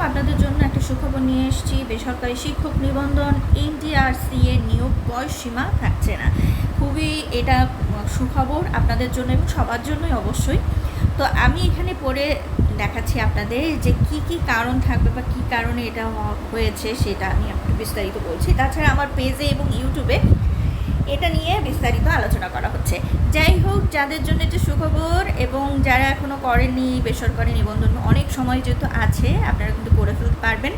আপনাদের জন্য একটা সুখবর নিয়ে এসেছি। বেসরকারি শিক্ষক নিবন্ধন এনটিআরসি এর নিয়োগ বয়স সীমা থাকছে না। খুবই এটা সুখবর আপনাদের জন্য এবং সবার জন্যই অবশ্যই। তো আমি এখানে পড়ে দেখাচ্ছি আপনাদের যে কি কারণ থাকবে বা কী কারণে এটা হয়েছে সেটা আমি একটু বিস্তারিত বলছি। তাছাড়া আমার পেজে এবং ইউটিউবে এটা নিয়ে বিস্তারিত আলোচনা করা হচ্ছে। যাই হোক, যাদের জন্য এটা সুখবর এবং যারা এখনও করেননি বেসরকারি নিবন্ধন, অনেক সময় যেহেতু আছে, আপনারা কিন্তু করে ফেলতে পারবেন।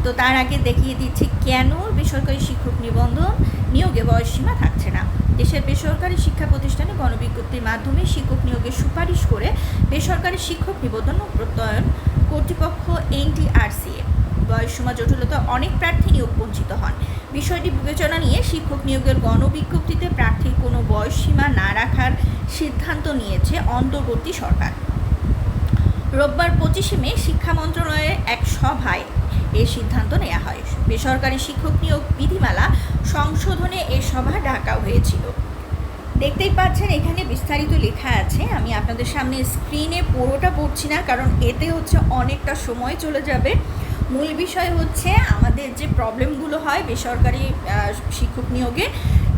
তো তার আগে দেখিয়ে দিচ্ছি কেন বেসরকারি শিক্ষক নিবন্ধন নিয়োগে বয়সসীমা থাকছে না। দেশের বেসরকারি শিক্ষা প্রতিষ্ঠানে গণবিজ্ঞপ্তির মাধ্যমে শিক্ষক নিয়োগের সুপারিশ করে বেসরকারি শিক্ষক নিবন্ধন ও প্রত্যয়ন কর্তৃপক্ষ এনটিআরসিএ বয়সসীমা জটিলতা অনেক প্রার্থী নিয়োগ বঞ্চিত হন। বিষয়টি বিবেচনা নিয়ে শিক্ষক নিয়োগের গণবিজ্ঞপ্তিতে প্রার্থীর কোনো বয়সসীমা না রাখার সিদ্ধান্ত নিয়েছে অন্তর্বর্তী সরকার। রোববার 25 মে শিক্ষা মন্ত্রণালয়ের এক সভায় এ সিদ্ধান্ত নেওয়া হয়। বেসরকারি শিক্ষক নিয়োগ বিধিমালা সংশোধনে এ সভা ডাকা হয়েছিল। দেখতেই পাচ্ছেন এখানে বিস্তারিত লেখা আছে। আমি আপনাদের সামনে স্ক্রিনে পুরোটা পড়ছি না, কারণ এতে হচ্ছে অনেকটা সময় চলে যাবে। মূল বিষয় হচ্ছে আমাদের যে প্রবলেমগুলো হয় বেসরকারি শিক্ষক নিয়োগে,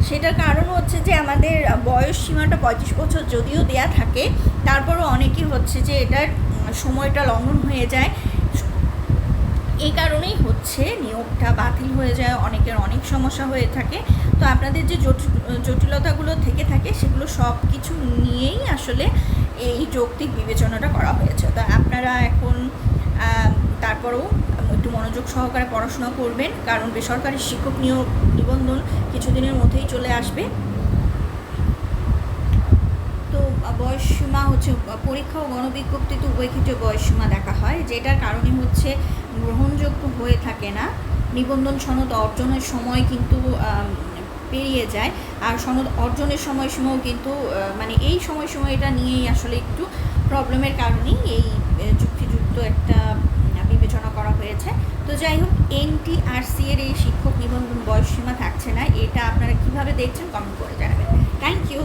সেটার কারণ হচ্ছে যে আমাদের বয়স সীমাটা 35 বছর যদিও দেয়া থাকে, তারপরও অনেকেই হচ্ছে যে এটার সময়টা লঙ্ঘন হয়ে যায়। এই কারণেই হচ্ছে নিয়োগটা বাতিল হয়ে যায়, অনেকের অনেক সমস্যা হয়ে থাকে। তো আপনাদের যে জটিলতাগুলো থেকে থাকে সেগুলো সব কিছু নিয়েই আসলে এই যৌক্তিক বিবেচনাটা করা হয়েছে। তো আপনারা এখন তারপরেও একটু মনোযোগ সহকারে পড়াশোনা করবেন, কারণ বেসরকারি শিক্ষক নিয়োগ নিবন্ধন কিছুদিনের মধ্যেই চলে আসবে। তো বয়সসীমা হচ্ছে পরীক্ষা ও গণবিজ্ঞপ্তিতে উভয় ক্ষেত্রে বয়সসীমা দেখা হয়, যেটার কারণে হচ্ছে গ্রহণযোগ্য হয়ে থাকে না। নিবন্ধন সনদ অর্জনের সময় কিন্তু পেরিয়ে যায়, আর সনদ অর্জনের সময়সীমাও কিন্তু মানে এই সময়টা নিয়েই আসলে একটু প্রবলেমের কারণেই এই যুক্তিযুক্ত একটা বিবেচনা করা হয়েছে। তো যাই হোক, এনটিআরসি এর এই শিক্ষক নিবন্ধন বয়সসীমা থাকছে না, এটা আপনারা কিভাবে দেখছেন কমেন্ট করে জানাবেন। Thank you.